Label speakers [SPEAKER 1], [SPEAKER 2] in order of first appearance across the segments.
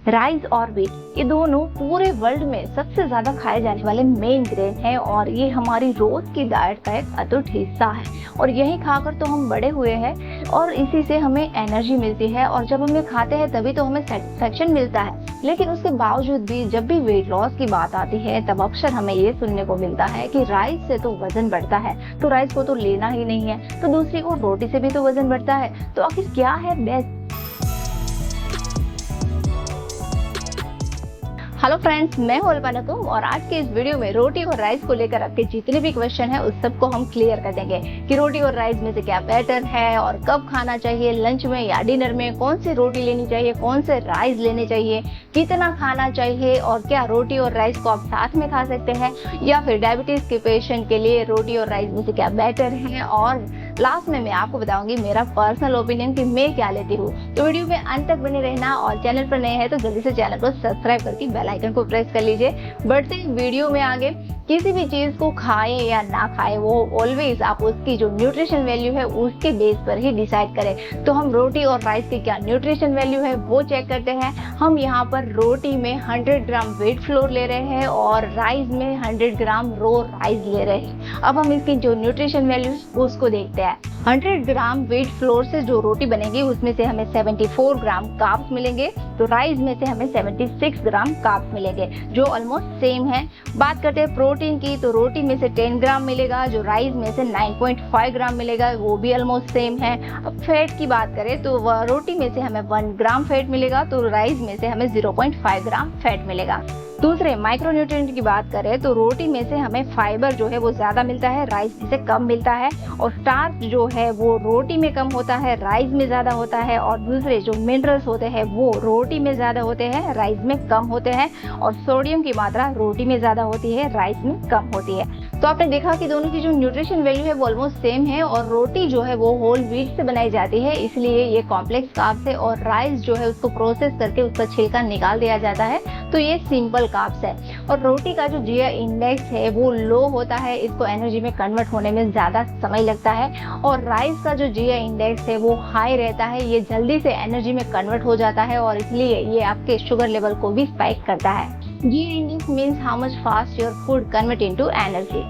[SPEAKER 1] Rice और wheat ये दोनों पूरे वर्ल्ड में सबसे ज्यादा खाए जाने वाले मेन ग्रेन है और ये हमारी रोज की डाइट का एक अटूट हिस्सा है और यही खाकर तो हम बड़े हुए हैं और इसी से हमें एनर्जी मिलती है और जब हम ये खाते हैं तभी तो हमें सेटिस्फेक्शन मिलता है। लेकिन उसके बावजूद भी जब भी वेट लॉस की बात आती है तब अक्सर हमें ये सुनने को मिलता है कि राइस से तो वजन बढ़ता है, तो राइस को तो लेना ही नहीं है, तो दूसरी ओर रोटी से भी तो वजन बढ़ता है, तो आखिर क्या है बेस्ट? हेलो फ्रेंड्स, मैं हूं अल्पना तुम और आज के इस वीडियो में रोटी और राइस को लेकर आपके जितने भी क्वेश्चन है उस सबको हम क्लियर कर देंगे कि रोटी और राइस में से क्या बेटर है और कब खाना चाहिए, लंच में या डिनर में कौन सी रोटी लेनी चाहिए, कौन से राइस लेने चाहिए, कितना खाना चाहिए और क्या रोटी और राइस को आप साथ में खा सकते हैं या फिर डायबिटीज के पेशेंट के लिए रोटी और राइस में से क्या बेटर है। और लास्ट में मैं आपको बताऊंगी मेरा पर्सनल ओपिनियन कि मैं क्या लेती हूँ। तो वीडियो में अंत तक बने रहना और चैनल पर नए हैं तो जल्दी से चैनल को सब्सक्राइब करके बेल आइकन को प्रेस कर लीजिए। बढ़ते हैं वीडियो में आगे। किसी भी चीज को खाएं या ना खाएं वो ऑलवेज आप उसकी जो न्यूट्रिशन वैल्यू है उसके बेस पर ही डिसाइड करें। तो हम रोटी और राइस की क्या न्यूट्रिशन वैल्यू है वो चेक करते हैं। हम यहाँ पर रोटी में 100 ग्राम व्हीट फ्लोर ले रहे हैं और राइस में 100 ग्राम रो राइस ले रहे हैं। अब हम इसकी जो न्यूट्रिशन वैल्यू उसको देखते हैं। 100 ग्राम व्हीट फ्लोर से जो रोटी बनेगी उसमें से हमें 74 ग्राम कार्ब्स मिलेंगे, तो राइस में से हमें 76 ग्राम कार्ब्स मिलेंगे जो ऑलमोस्ट सेम है। बात करते हैं प्रोटीन की, तो रोटी में से 10 ग्राम मिलेगा जो राइस में से 9.5 ग्राम मिलेगा, वो भी ऑलमोस्ट सेम है। अब फैट की बात करें तो रोटी में से हमें 1 ग्राम फैट मिलेगा, तो राइस में से हमें 0.5 ग्राम फैट मिलेगा। दूसरे माइक्रोन्यूट्रिएंट की बात करें तो रोटी में से हमें फाइबर जो है वो ज्यादा मिलता है, राइस में से कम मिलता है, और स्टार्च जो है वो रोटी में कम होता है, राइस में ज्यादा होता है, और दूसरे जो मिनरल्स होते हैं वो रोटी में ज्यादा होते हैं, राइस में कम होते हैं, और सोडियम की मात्रा रोटी में ज्यादा होती है, राइस में कम होती है। तो आपने देखा कि दोनों की जो न्यूट्रिशन वैल्यू है वो ऑलमोस्ट सेम है और रोटी जो है वो होल व्हीट से बनाई जाती है इसलिए ये कॉम्प्लेक्स कार्ब्स है, और राइस जो है उसको प्रोसेस करके उसका छिलका निकाल दिया जाता है तो ये सिंपल कार्ब्स है। और रोटी का जो जीआई इंडेक्स है वो लो होता है, इसको एनर्जी में कन्वर्ट होने में ज्यादा समय लगता है, और राइस का जो जीआई इंडेक्स है वो हाई रहता है, ये जल्दी से एनर्जी में कन्वर्ट हो जाता है और इसलिए ये आपके शुगर लेवल को भी स्पाइक करता है। GI index means how much fast your food convert into energy.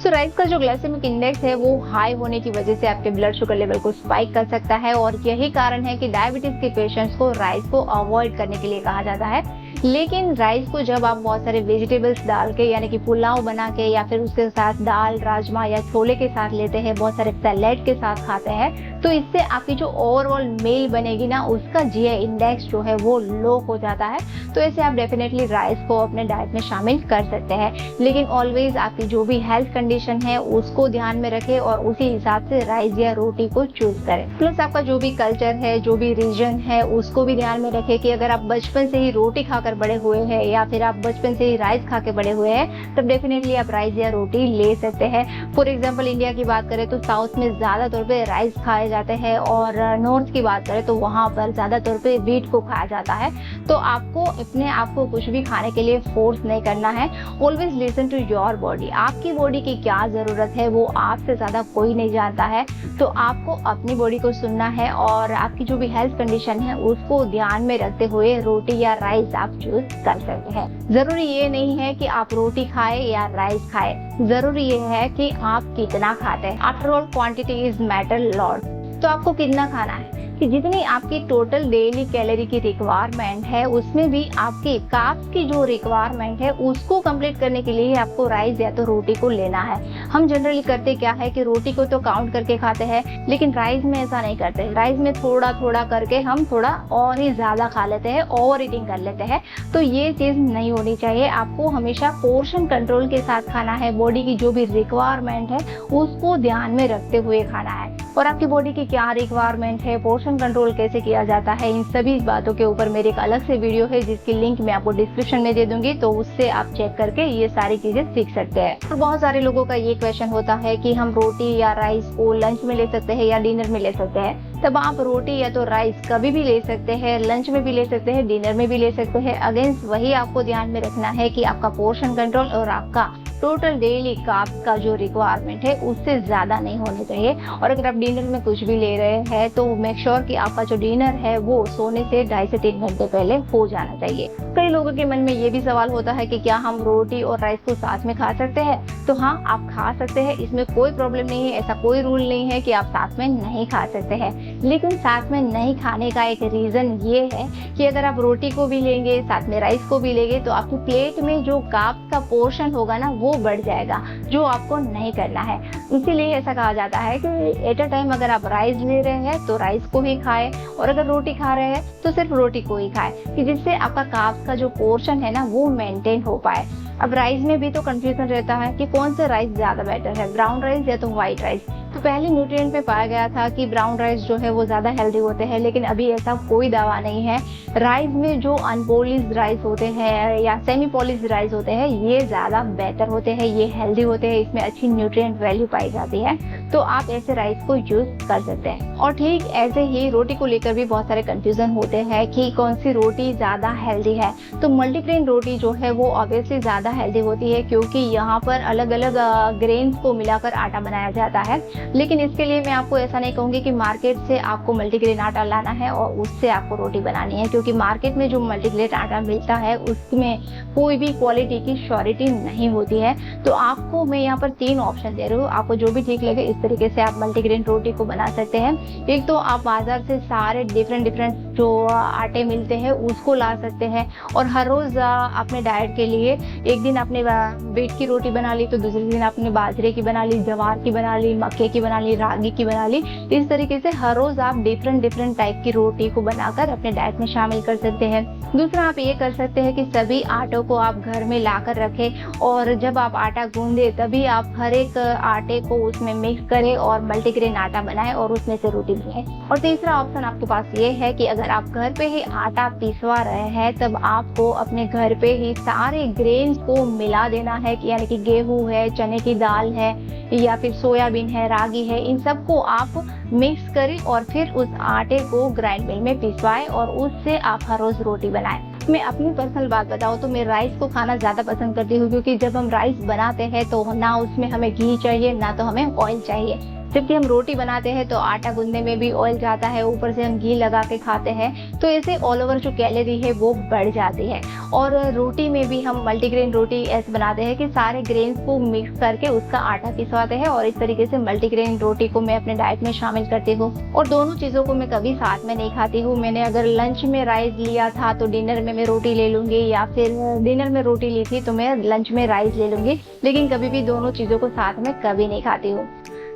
[SPEAKER 1] So rice का जो ग्लाइसेमिक इंडेक्स है वो हाई होने की वजह से आपके ब्लड शुगर लेवल को स्पाइक कर सकता है और यही कारण है कि डायबिटीज के पेशेंट्स को राइस को अवॉइड करने के लिए कहा जाता है। लेकिन राइस को जब आप बहुत सारे वेजिटेबल्स डाल के यानी कि पुलाव बना के या फिर उसके साथ दाल, राजमा या छोले के साथ लेते हैं, बहुत सारे सैलेड के साथ खाते हैं, तो इससे आपकी जो ओवरऑल मील बनेगी ना उसका जीआई इंडेक्स जो है वो लो हो जाता है। तो ऐसे आप डेफिनेटली राइस को अपने डाइट में शामिल कर सकते हैं, लेकिन ऑलवेज आपकी जो भी हेल्थ कंडीशन है उसको ध्यान में रखें और उसी हिसाब से राइस या रोटी को चूज करें। प्लस आपका जो भी कल्चर है, जो भी रीजन है उसको भी ध्यान में रखें कि अगर आप बचपन से ही रोटी खाकर बड़े हुए हैं या फिर आप बचपन से ही राइस खा के बड़े हुए हैं तब डेफिनेटली आप राइस या रोटी ले सकते हैं। फॉर एग्जांपल इंडिया की बात करें तो साउथ में ज्यादा तौर पे राइस खाए जाते हैं और नॉर्थ की बात करें तो वहां पर ज्यादा तौर पे व्हीट को खाया जाता है। तो आपको अपने आप को कुछ भी खाने के लिए फोर्स नहीं करना है। Always listen to your body. आपकी बॉडी की क्या जरूरत है वो आपसे ज्यादा कोई नहीं जानता है, तो आपको अपनी बॉडी को सुनना है और आपकी जो भी हेल्थ कंडीशन है उसको ध्यान में रखते हुए रोटी या राइस आप चूज कर सकते हैं। जरूरी ये नहीं है कि आप रोटी खाएं या राइस खाएं, जरूरी ये है कि आप कितना खाते हैं। After all quantity is matter lot. तो आपको कितना खाना है कि जितनी आपकी टोटल डेली कैलोरी की रिक्वायरमेंट है उसमें भी आपके कार्ब्स की जो रिक्वायरमेंट है उसको कंप्लीट करने के लिए आपको राइस या तो रोटी को लेना है। हम जनरली करते क्या है कि रोटी को तो काउंट करके खाते हैं, लेकिन राइस में ऐसा नहीं करते। राइस में थोड़ा थोड़ा करके हम थोड़ा और ही ज्यादा खा लेते हैं, ओवर ईटिंग कर लेते हैं। तो ये चीज नहीं होनी चाहिए। आपको हमेशा पोर्शन कंट्रोल के साथ खाना है, बॉडी की जो भी रिक्वायरमेंट है उसको ध्यान में रखते हुए खाना है। और आपकी बॉडी की क्या रिक्वायरमेंट है, पोर्शन कंट्रोल कैसे किया जाता है, इन सभी बातों के ऊपर मेरे एक अलग से वीडियो है जिसकी लिंक मैं आपको डिस्क्रिप्शन में दे दूंगी, तो उससे आप चेक करके ये सारी चीजें सीख सकते हैं। और बहुत सारे लोगों का ये क्वेश्चन होता है कि हम रोटी या राइस को लंच में ले सकते हैं या डिनर में ले सकते हैं। तब आप रोटी या तो राइस कभी भी ले सकते हैं, लंच में भी ले सकते हैं, डिनर में भी ले सकते हैं। अगेंस्ट वही आपको ध्यान में रखना है कि आपका पोर्शन कंट्रोल और आपका टोटल डेली कार्ब्स का जो रिक्वायरमेंट है उससे ज़्यादा नहीं होने चाहिए। और अगर आप डिनर में कुछ भी ले रहे हैं तो मेक श्योर कि आपका जो डिनर है वो सोने से 2.5 से 3 घंटे पहले हो जाना चाहिए। कई लोगों के मन में ये भी सवाल होता है कि क्या हम रोटी और राइस को साथ में खा सकते हैं? तो हाँ, आप खा सकते हैं, इसमें कोई प्रॉब्लम नहीं है। ऐसा कोई रूल नहीं है कि आप साथ में नहीं खा सकते हैं। लेकिन साथ में नहीं खाने का एक रीज़न ये है कि अगर आप रोटी को भी लेंगे, साथ में राइस को भी लेंगे, तो आपकी प्लेट में जो कार्ब्स का पोर्शन होगा ना वो बढ़ जाएगा, जो आपको नहीं करना है। इसीलिए ऐसा कहा जाता है कि एट अ टाइम अगर आप राइस ले रहे हैं तो राइस को ही खाएं, और अगर रोटी खा रहे हैं तो सिर्फ रोटी को ही खाएं, कि जिससे आपका कार्ब्स का जो पोर्शन है ना वो मेंटेन हो पाए। अब राइस में भी तो कंफ्यूजन रहता है कि कौन सा राइस ज़्यादा बेटर है, ब्राउन राइस या तो व्हाइट राइस। तो पहले न्यूट्रिएंट में पाया गया था कि ब्राउन राइस जो है वो ज़्यादा हेल्दी होते हैं, लेकिन अभी ऐसा कोई दावा नहीं है। राइस में जो अनपॉलिश्ड राइस होते हैं या सेमी पॉलिश्ड राइस होते हैं ये ज़्यादा बेटर होते हैं, ये हेल्दी होते हैं, इसमें अच्छी न्यूट्रिएंट वैल्यू पाई जाती है। तो आप ऐसे राइस को यूज़ कर सकते हैं। और ठीक ऐसे ही रोटी को लेकर भी बहुत सारे कंफ्यूजन होते हैं कि कौन सी रोटी ज़्यादा हेल्दी है। तो मल्टीग्रेन रोटी जो है वो ऑब्वियसली ज़्यादा हेल्दी होती है, क्योंकि यहाँ पर अलग अलग ग्रेन्स को मिलाकर आटा बनाया जाता है। लेकिन इसके लिए मैं आपको ऐसा नहीं कहूँगी कि मार्केट से आपको मल्टीग्रेन आटा लाना है और उससे आपको रोटी बनानी है, क्योंकि मार्केट में जो मल्टीग्रेन आटा मिलता है उसमें कोई भी क्वालिटी की श्योरिटी नहीं होती है। तो आपको मैं यहाँ पर 3 ऑप्शन दे रही हूँ, आपको जो भी ठीक लगे इस तरीके से आप मल्टीग्रेन रोटी को बना सकते हैं। एक तो आप बाजार से सारे डिफरेंट जो आटे मिलते हैं उसको ला सकते हैं, और हर रोज़ अपने डाइट के लिए एक दिन आपने व्हीट की रोटी बना ली, तो दूसरे दिन आपने बाजरे की बना ली, जवार की बना ली, मक्के की बना ली, रागी की बना ली। इस तरीके से हर रोज़ आप डिफरेंट टाइप की रोटी को बनाकर अपने डाइट में शामिल कर सकते हैं। दूसरा आप ये कर सकते हैं कि सभी आटों को आप घर में ला कर रखें, और जब आप आटा गूंदे तभी आप हर एक आटे को उसमें मिक्स करें और मल्टीग्रेन आटा बनाएं और उसमें से रोटी बनाएं। और तीसरा ऑप्शन आपके पास ये है कि अगर आप घर पे ही आटा पिसवा रहे हैं तब आपको अपने घर पे ही सारे ग्रेन्स को मिला देना है, यानी कि गेहूं है, चने की दाल है या फिर सोयाबीन है, रागी है, इन सबको आप मिक्स करें और फिर उस आटे को ग्राइंड मिल में पिसवाएं और उससे आप हर रोज रोटी बनाएं। मैं अपनी पर्सनल बात बताऊँ तो मैं राइस को खाना ज़्यादा पसंद करती हूँ, क्योंकि जब हम राइस बनाते हैं तो ना उसमें हमें घी चाहिए ना तो हमें ऑयल चाहिए। जबकि हम रोटी बनाते हैं तो आटा गूंदने में भी ऑयल जाता है, ऊपर से हम घी लगा के खाते हैं, तो ऐसे ऑल ओवर जो कैलोरी है वो बढ़ जाती है। और रोटी में भी हम मल्टीग्रेन रोटी ऐसे बनाते हैं कि सारे ग्रेन्स को मिक्स करके उसका आटा पिसवाते हैं, और इस तरीके से मल्टीग्रेन रोटी को मैं अपने डाइट में शामिल करती हूँ। और दोनों चीज़ों को मैं कभी साथ में नहीं खाती हूँ। मैंने अगर लंच में राइस लिया था तो डिनर में मैं रोटी ले लूँगी, या फिर डिनर में रोटी ली थी तो मैं लंच में राइस ले लूँगी, लेकिन कभी भी दोनों चीज़ों को साथ में कभी नहीं खाती हूँ।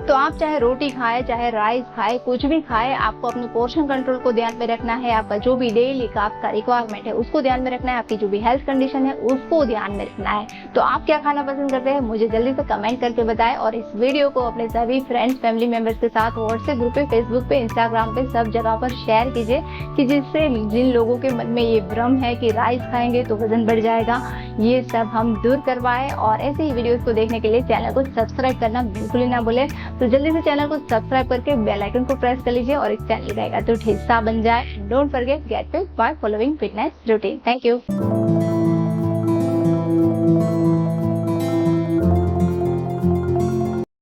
[SPEAKER 1] तो आप चाहे रोटी खाएं, चाहे राइस खाएं, कुछ भी खाएं, आपको अपने पोर्शन कंट्रोल को ध्यान में रखना है। आपका जो भी डेली कार्ब्स का रिक्वायरमेंट है उसको ध्यान में रखना है, आपकी जो भी हेल्थ कंडीशन है उसको ध्यान में रखना है। तो आप क्या खाना पसंद करते हैं मुझे जल्दी से कमेंट करके बताएं, और इस वीडियो को अपने सभी फ्रेंड्स, फैमिली मेंबर्स के साथ व्हाट्सएप ग्रुप पे, फेसबुक पे, इंस्टाग्राम पे, सब जगह पर शेयर कीजिए, कि जिससे जिन लोगों के मन में ये भ्रम है कि राइस खाएंगे तो वजन बढ़ जाएगा, ये सब हम दूर करवाएं। और ऐसे ही वीडियोस को देखने के लिए चैनल को सब्सक्राइब करना बिल्कुल ही ना भूलें। तो जल्दी से चैनल को सब्सक्राइब करके बेल आइकन को प्रेस कर लीजिए और इस चैनल का हिस्सा बन जाए। Don't forget get feet by following fitness routine. Thank you.